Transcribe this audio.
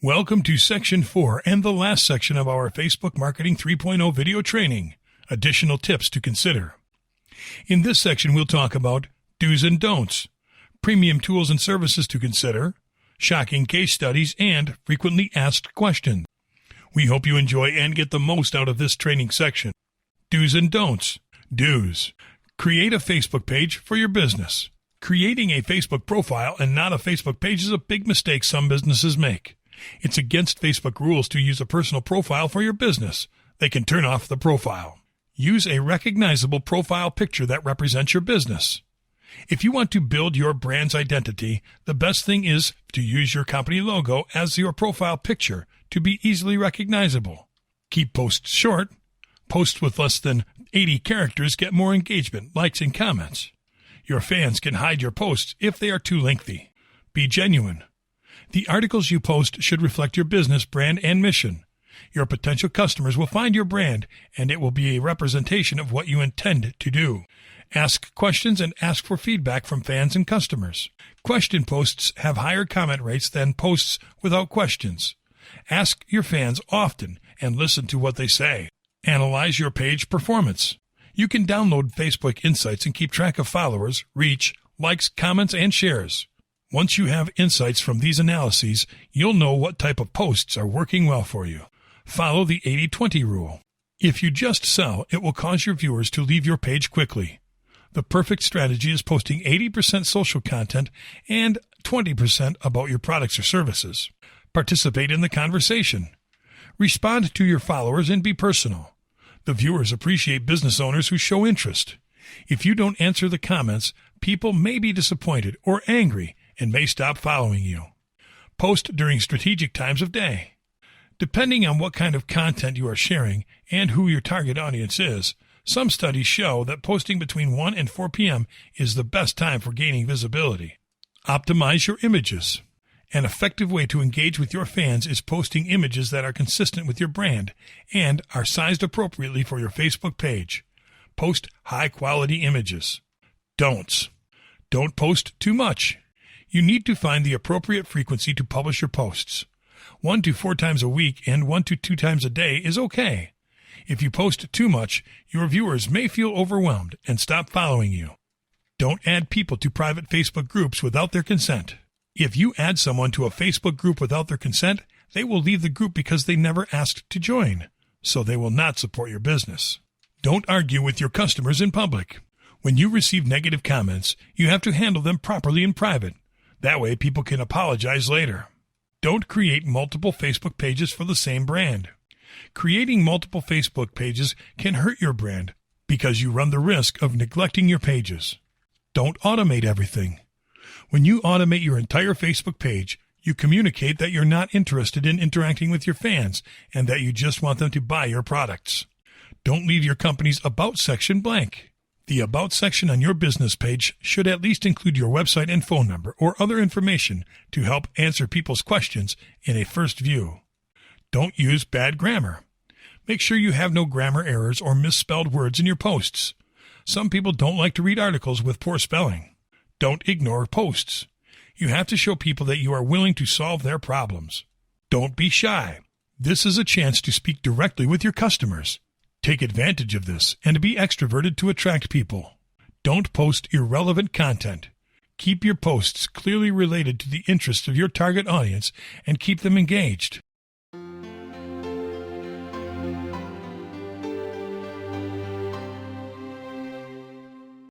Welcome to Section 4 and the last section of our Facebook Marketing 3.0 video training, Additional Tips to Consider. In this section, we'll talk about do's and don'ts, premium tools and services to consider, shocking case studies, and frequently asked questions. We hope you enjoy and get the most out of this training section. Do's and don'ts. Do's. Create a Facebook page for your business. Creating a Facebook profile and not a Facebook page is a big mistake some businesses make. It's against Facebook rules to use a personal profile for your business. They can turn off the profile. Use a recognizable profile picture that represents your business. If you want to build your brand's identity, the best thing is to use your company logo as your profile picture to be easily recognizable. Keep posts short. Posts with less than 80 characters get more engagement, likes, and comments. Your fans can hide your posts if they are too lengthy. Be genuine. The articles you post should reflect your business, brand, and mission. Your potential customers will find your brand, and it will be a representation of what you intend to do. Ask questions and ask for feedback from fans and customers. Question posts have higher comment rates than posts without questions. Ask your fans often and listen to what they say. Analyze your page performance. You can download Facebook Insights and keep track of followers, reach, likes, comments, and shares. Once you have insights from these analyses, you'll know what type of posts are working well for you. Follow the 80-20 rule. If you just sell, it will cause your viewers to leave your page quickly. The perfect strategy is posting 80% social content and 20% about your products or services. Participate in the conversation. Respond to your followers and be personal. The viewers appreciate business owners who show interest. If you don't answer the comments, people may be disappointed or angry and may stop following you. Post during strategic times of day. Depending on what kind of content you are sharing and who your target audience is, some studies show that posting between 1 and 4 p.m. is the best time for gaining visibility. Optimize your images. An effective way to engage with your fans is posting images that are consistent with your brand and are sized appropriately for your Facebook page. Post high-quality images. Don'ts. Don't post too much. You need to find the appropriate frequency to publish your posts. 1 to 4 times a week and 1 to 2 times a day is okay. If you post too much, your viewers may feel overwhelmed and stop following you. Don't add people to private Facebook groups without their consent. If you add someone to a Facebook group without their consent, they will leave the group because they never asked to join, so they will not support your business. Don't argue with your customers in public. When you receive negative comments, you have to handle them properly in private. That way, people can apologize later. Don't create multiple Facebook pages for the same brand. Creating multiple Facebook pages can hurt your brand because you run the risk of neglecting your pages. Don't automate everything. When you automate your entire Facebook page, you communicate that you're not interested in interacting with your fans and that you just want them to buy your products. Don't leave your company's About section blank. The About section on your business page should at least include your website and phone number or other information to help answer people's questions in a first view. Don't use bad grammar. Make sure you have no grammar errors or misspelled words in your posts. Some people don't like to read articles with poor spelling. Don't ignore posts. You have to show people that you are willing to solve their problems. Don't be shy. This is a chance to speak directly with your customers. Take advantage of this and be extroverted to attract people. Don't post irrelevant content. Keep your posts clearly related to the interests of your target audience and keep them engaged.